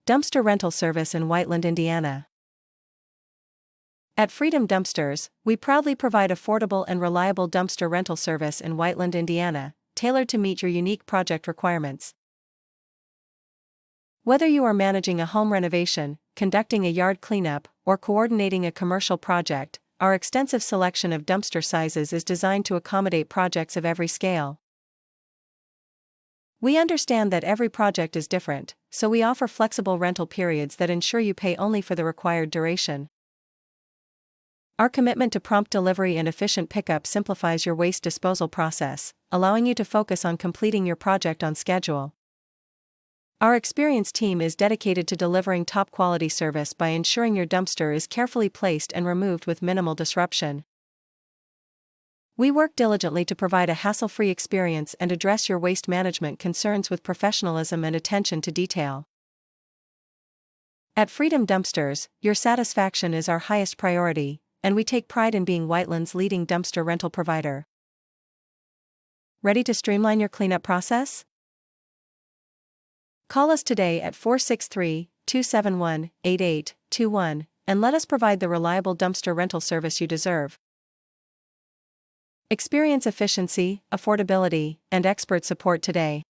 Dumpster rental service in Whiteland, Indiana. At Freedom Dumpsters, we proudly provide affordable and reliable dumpster rental service in Whiteland, Indiana, tailored to meet your unique project requirements. Whether you are managing a home renovation, conducting a yard cleanup, or coordinating a commercial project, our extensive selection of dumpster sizes is designed to accommodate projects of every scale. We understand that every project is different, so we offer flexible rental periods that ensure you pay only for the required duration. Our commitment to prompt delivery and efficient pickup simplifies your waste disposal process, allowing you to focus on completing your project on schedule. Our experienced team is dedicated to delivering top-quality service by ensuring your dumpster is carefully placed and removed with minimal disruption. We work diligently to provide a hassle-free experience and address your waste management concerns with professionalism and attention to detail. At Freedom Dumpsters, your satisfaction is our highest priority, and we take pride in being Whiteland's leading dumpster rental provider. Ready to streamline your cleanup process? Call us today at 463-271-8821 and let us provide the reliable dumpster rental service you deserve. Experience efficiency, affordability, and expert support today.